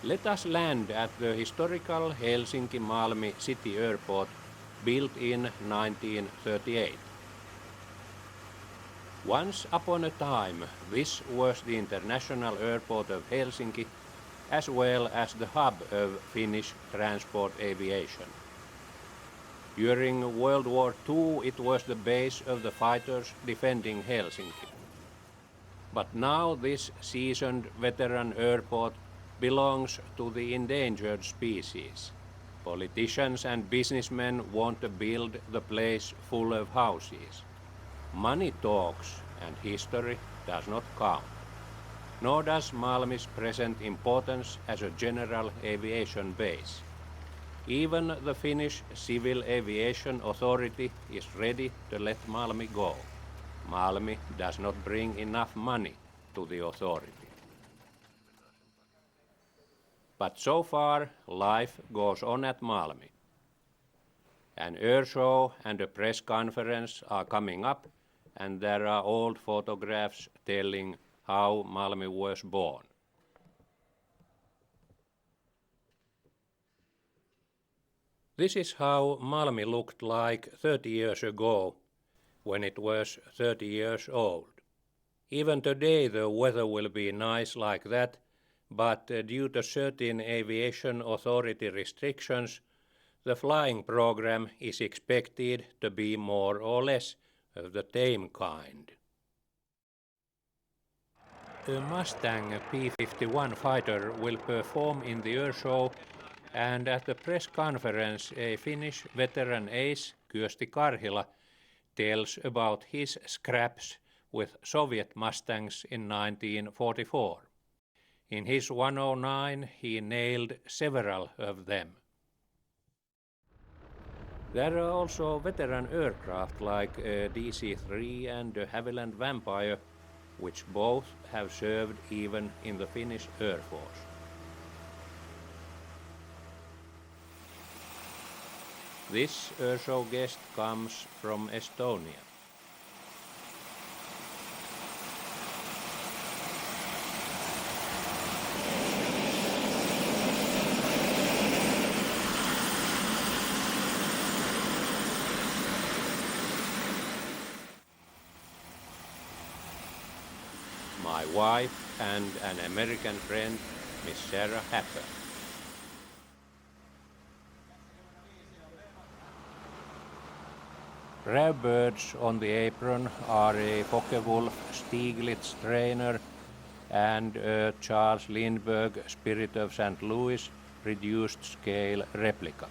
Let us land at the historical Helsinki-Malmi City Airport, built in 1938. Once upon a time, this was the international airport of Helsinki, as well as the hub of Finnish transport aviation. During World War II, it was the base of the fighters defending Helsinki. But now this seasoned veteran airport belongs to the endangered species. Politicians and businessmen want to build the place full of houses. Money talks and history does not count, nor does Malmi's present importance as a general aviation base. Even the Finnish Civil Aviation Authority is ready to let Malmi go. Malmi does not bring enough money to the authority. But so far, life goes on at Malmi. An air show and a press conference are coming up, and there are old photographs telling how Malmi was born. This is how Malmi looked like 30 years ago, when it was 30 years old. Even today the weather will be nice like that, but due to certain aviation authority restrictions, the flying program is expected to be more or less of the tame kind. A Mustang P-51 fighter will perform in the air show, and at the press conference a Finnish veteran ace, Kyösti Karhila, tells about his scraps with Soviet Mustangs in 1944. In his 109 he nailed several of them. There are also veteran aircraft like a DC-3 and a Havilland Vampire, which both have served even in the Finnish Air Force. This airshow guest comes from Estonia. My wife and an American friend, Miss Sarah Happer. Rare birds on the apron are a Focke-Wulf Stieglitz trainer and a Charles Lindbergh Spirit of St. Louis reduced scale replica.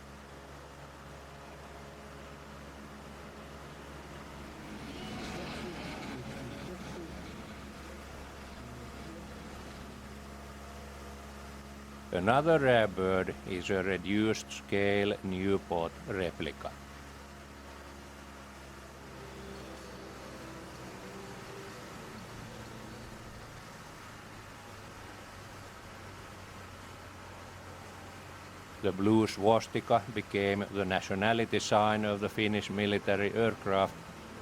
Another rare bird is a reduced scale Newport replica. The blue swastika became the nationality sign of the Finnish military aircraft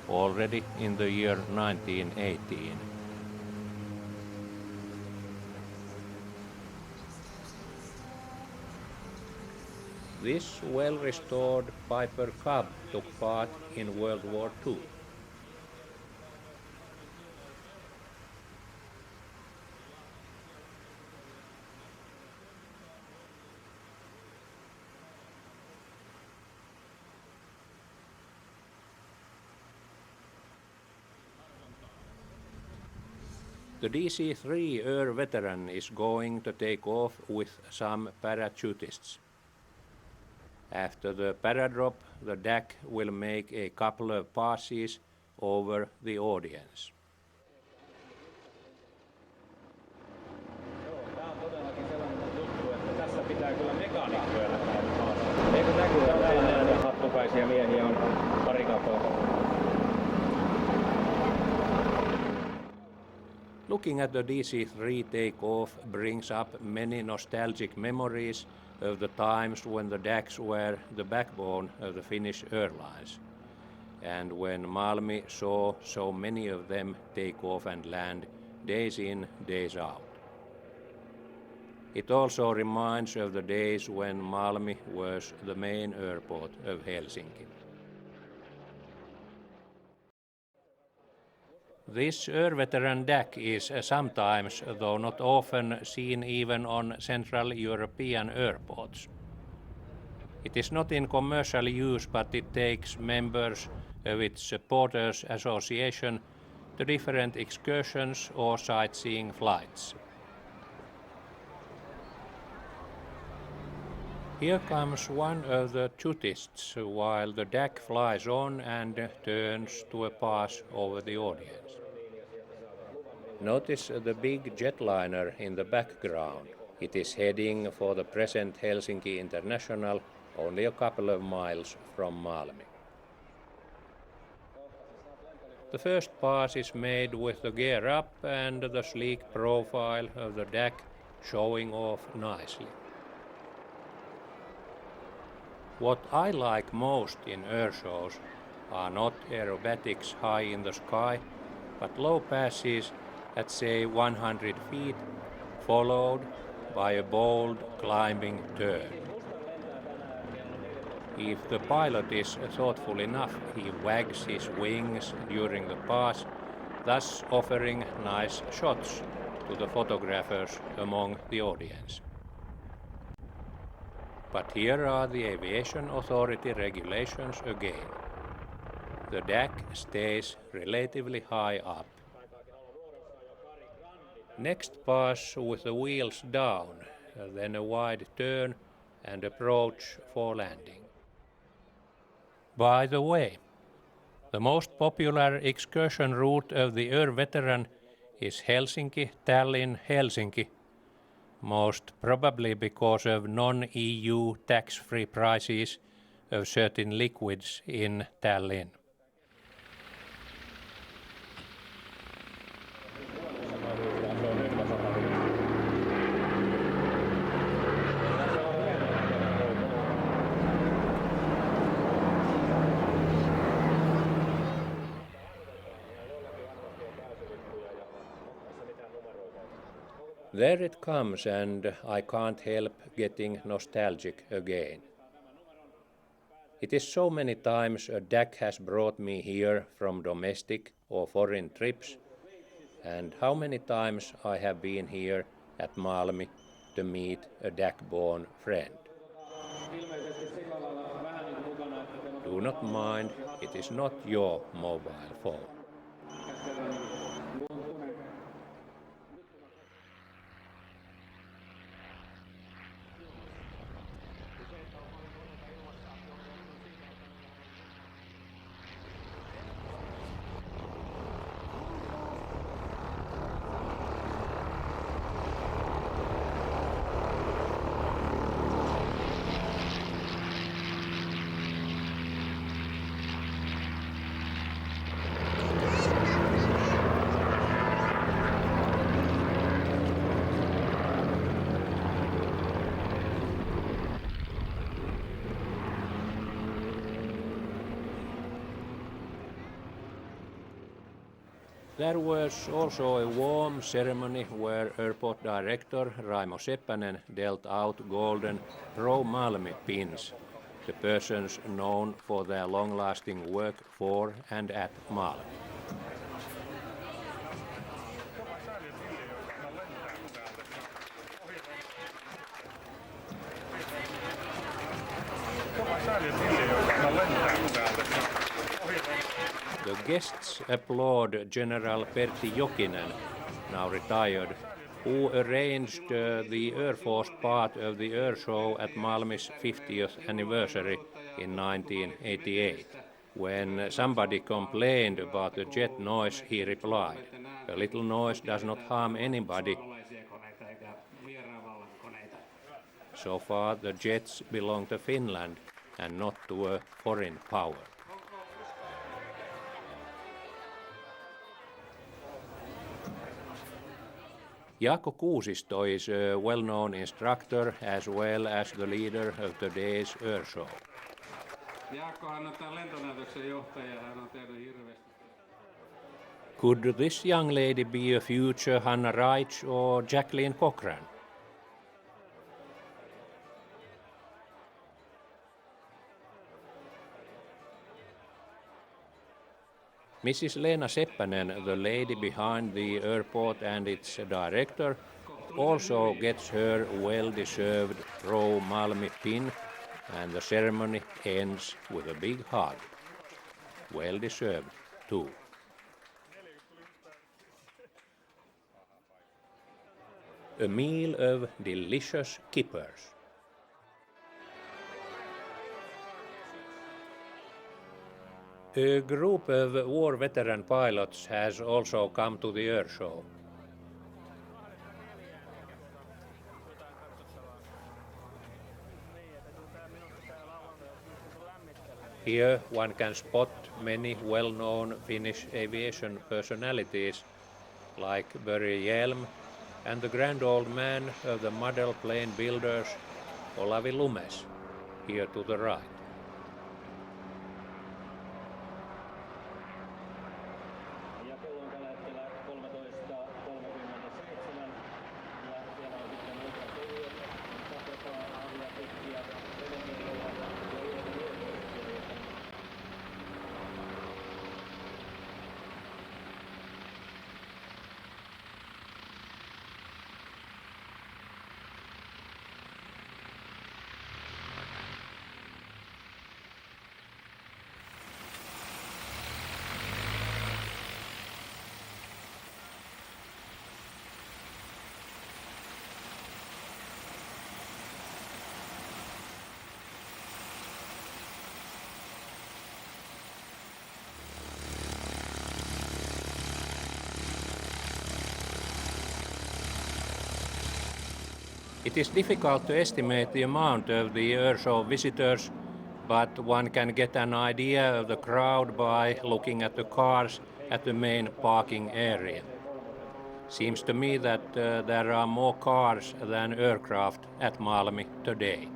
already in the year 1918. This well-restored Piper Cub took part in World War II. The DC-3 air veteran is going to take off with some parachutists. After the paradrop, the DAC will make a couple of passes over the audience. Tämä on todellakin sellainen juttu, että tässä pitää kyllä mekaanikkoja lähteä maassa. Eikö näkyy, että näitä hattukaisia miehiä on pari kappaletta? Looking at the DC-3 take-off brings up many nostalgic memories of the times when the DACs were the backbone of the Finnish airlines, and when Malmi saw so many of them take off and land days in, days out. It also reminds of the days when Malmi was the main airport of Helsinki. This Örveteran deck is sometimes, though not often, seen even on Central European airports. It is not in commercial use, but it takes members of its supporters association to different excursions or sightseeing flights. Here comes one of the tutists while the deck flies on and turns to a pass over the audience. Notice the big jetliner in the background. It is heading for the present Helsinki International, only a couple of miles from Malmi. The first pass is made with the gear up and the sleek profile of the deck showing off nicely. What I like most in air shows are not aerobatics high in the sky, but low passes at say 100 feet, followed by a bold climbing turn. If the pilot is thoughtful enough, he wags his wings during the pass, thus offering nice shots to the photographers among the audience. But here are the aviation authority regulations again. The deck stays relatively high up. Next pass with the wheels down, then a wide turn and approach for landing. By the way, the most popular excursion route of the Örveteran is Helsinki-Tallinn-Helsinki, most probably because of non-EU tax-free prices of certain liquids in Tallinn. There it comes, and I can't help getting nostalgic again. It is so many times a deck has brought me here from domestic or foreign trips, and how many times I have been here at Malmi to meet a deck-born friend. Do not mind, it is not your mobile phone. There was also a warm ceremony where airport director Raimo Seppänen dealt out golden Pro Malmi pins to persons known for their long-lasting work for and at Malmi. The guests applaud General Pertti Jokinen, now retired, who arranged the Air Force part of the air show at Malmi's 50th anniversary in 1988. When somebody complained about the jet noise, he replied, "A little noise does not harm anybody." So far, the jets belong to Finland and not to a foreign power. Jaakko Kuusisto is a well-known instructor as well as the leader of today's air show. Jaakkohan on tämän lentonäytöksen johtaja, hän on tehnyt hirveästi. Could this young lady be a future Hanna Reitsch or Jacqueline Cochran? Mrs. Leena Seppänen, the lady behind the airport and its director, also gets her well-deserved pro-Malmi pin, and the ceremony ends with a big hug. Well-deserved, too. A meal of delicious kippers. A group of war veteran pilots has also come to the air show. Here one can spot many well-known Finnish aviation personalities like Börje Hjelm and the grand old man of the model plane builders, Olavi Lumes, here to the right. It is difficult to estimate the amount of the airshow visitors, but one can get an idea of the crowd by looking at the cars at the main parking area. Seems to me that there are more cars than aircraft at Malmi today.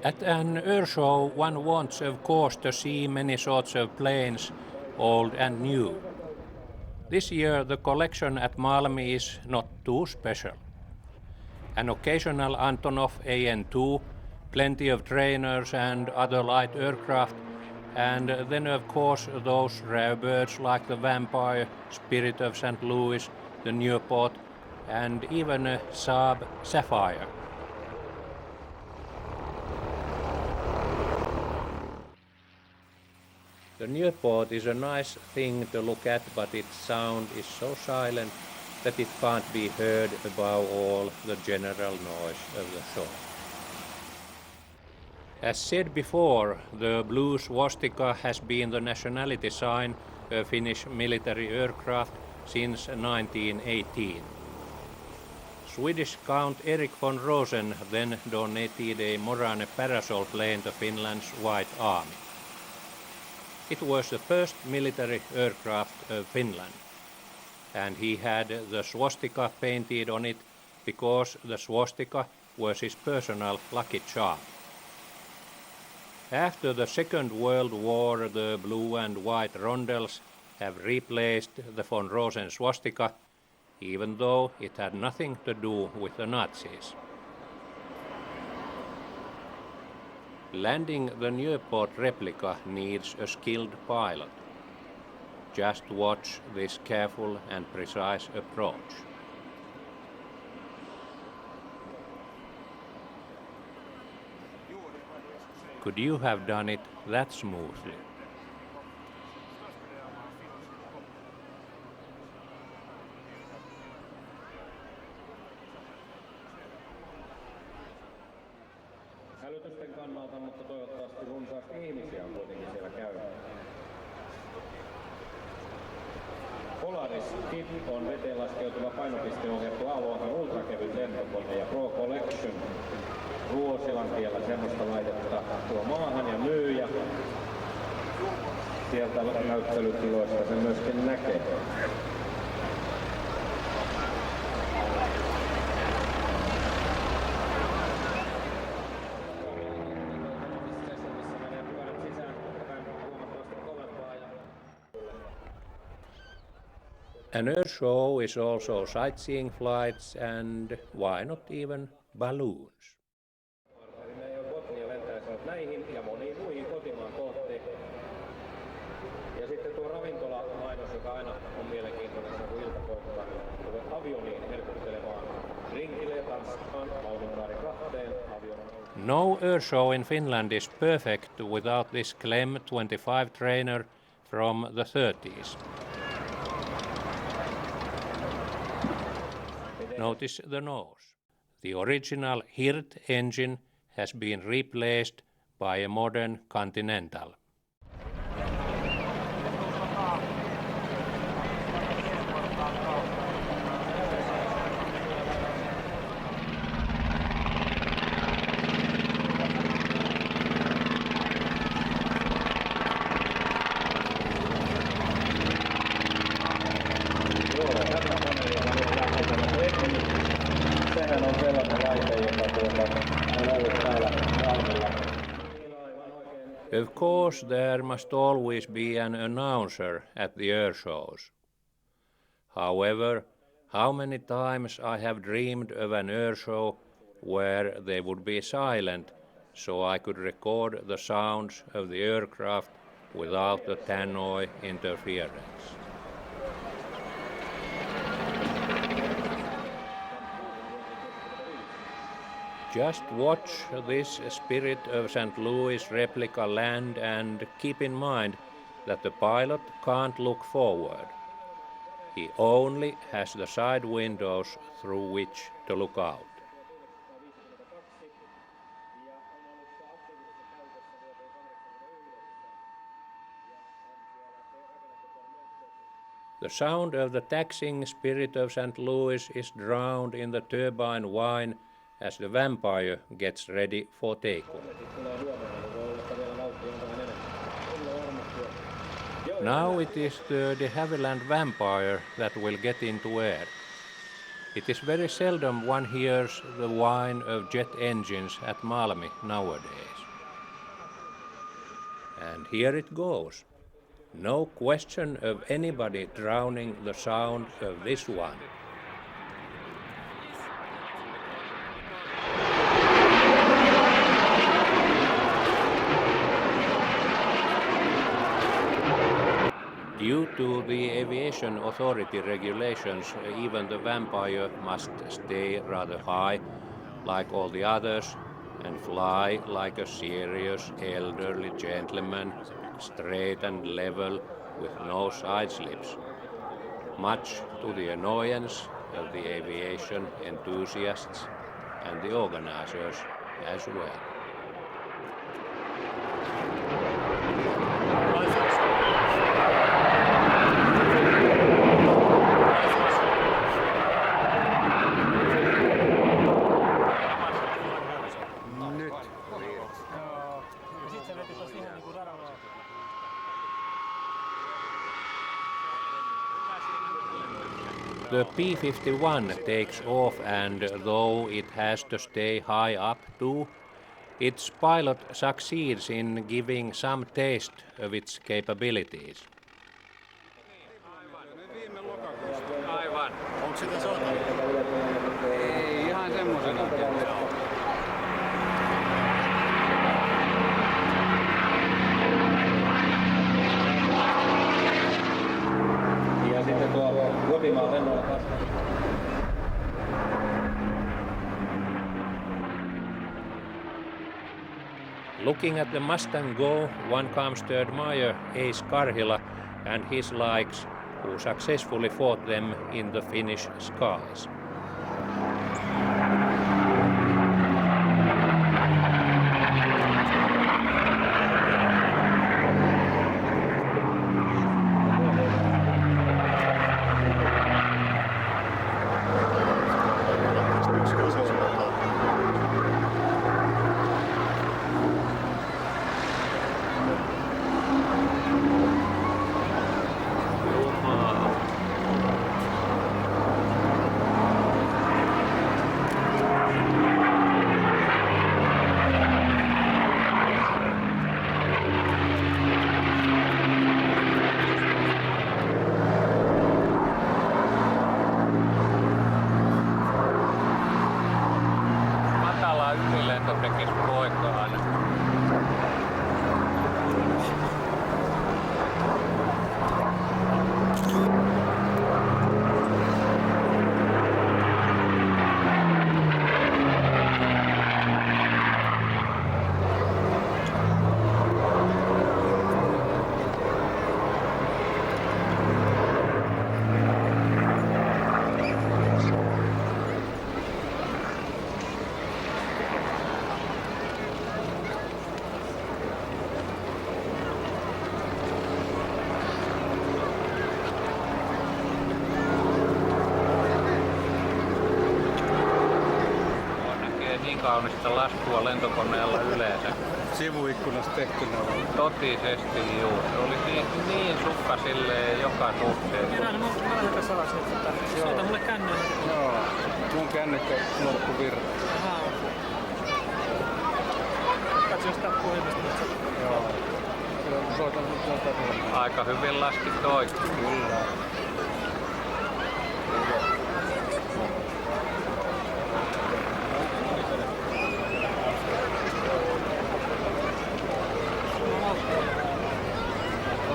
At an airshow one wants, of course, to see many sorts of planes, old and new. This year the collection at Malmi is not too special. An occasional Antonov AN-2, plenty of trainers and other light aircraft, and then of course those rare birds like the Vampire, Spirit of St. Louis, the Nieuport, and even a Saab Sapphire. The Nieuport is a nice thing to look at, but its sound is so silent that it can't be heard above all the general noise of the show. As said before, the blue swastika has been the nationality sign of Finnish military aircraft since 1918. Swedish Count Erik von Rosen then donated a Morane parasol plane to Finland's White Army. It was the first military aircraft of Finland, and he had the swastika painted on it because the swastika was his personal lucky charm. After the Second World War, the blue and white rondels have replaced the von Rosen swastika, even though it had nothing to do with the Nazis. Landing the Nieuport replica needs a skilled pilot. Just watch this careful and precise approach. Could you have done it that smoothly? Hälytysten kannalta, mutta toivottavasti runsaasti ihmisiä on kuitenkin siellä käynyt. Polaris TIP on veteen laskeutuva painopisteohjattu A-luokan ultrakevyt lentokone ja Pro Collection Ruosilan kielellä semmoista laitetta tuo maahan ja myy ja sieltä näyttelytiloista sen myöskin näkee. An air show is also sightseeing flights and why not even balloons? Eli ne ei ole Botnia lentäisivät näihin ja moniin muihin kotimaan kohteisiin. No air show in Finland is perfect without this Clem 25 trainer from the 30s. Notice the nose. The original Hirt engine has been replaced by a modern Continental. Of course, there must always be an announcer at the air shows. However, how many times I have dreamed of an air show where they would be silent so I could record the sounds of the aircraft without the tannoy interference. Just watch this Spirit of St. Louis replica land and keep in mind that the pilot can't look forward. He only has the side windows through which to look out. The sound of the taxiing Spirit of St. Louis is drowned in the turbine whine as the Vampire gets ready for takeoff. Now it is the de Havilland Vampire that will get into air. It is very seldom one hears the whine of jet engines at Malmi nowadays. And here it goes. No question of anybody drowning the sound of this one. Due to the aviation authority regulations, even the Vampire must stay rather high, like all the others, and fly like a serious elderly gentleman, straight and level, with no side slips, much to the annoyance of the aviation enthusiasts and the organizers as well. The P-51 takes off, and though it has to stay high up too, its pilot succeeds in giving some taste of its capabilities. Aivan. Onko sitä sotaa? Ei, ihan semmosena. Ja sitten tuo kotimaan lennolla Looking at the Mustang go, one comes to admire Ace Karhila and his likes, who successfully fought them in the Finnish skies. niin kaunista laskua lentokoneella yleensä. Sivuikkunasta tehtynä vai? Totisesti juu. Se oli niin sukka silleen joka suhteessa. Mä lähden salas nyt. Soita mulle kännykkä. Joo. Mun kännykkä loppu virta. Ahaa. Katso jostain puhelimesta. Joo. Soitan nyt tuolta. Aika hyvin laskit oikein. Kyllä.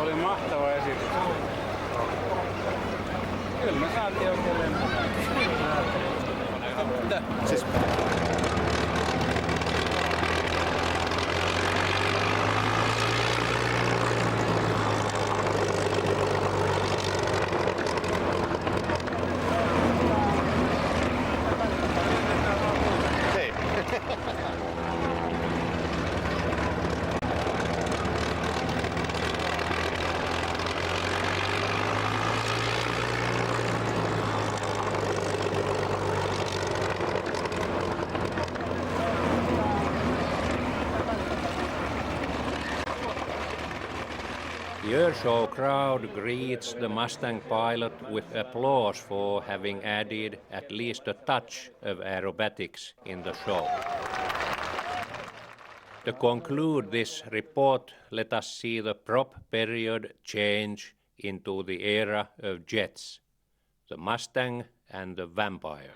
Oli mahtava esitys. Kyllä me saatiin oikein lentämään. Mitä? Siis... The airshow crowd greets the Mustang pilot with applause for having added at least a touch of aerobatics in the show. To conclude this report, let us see the prop period change into the era of jets, the Mustang and the Vampire.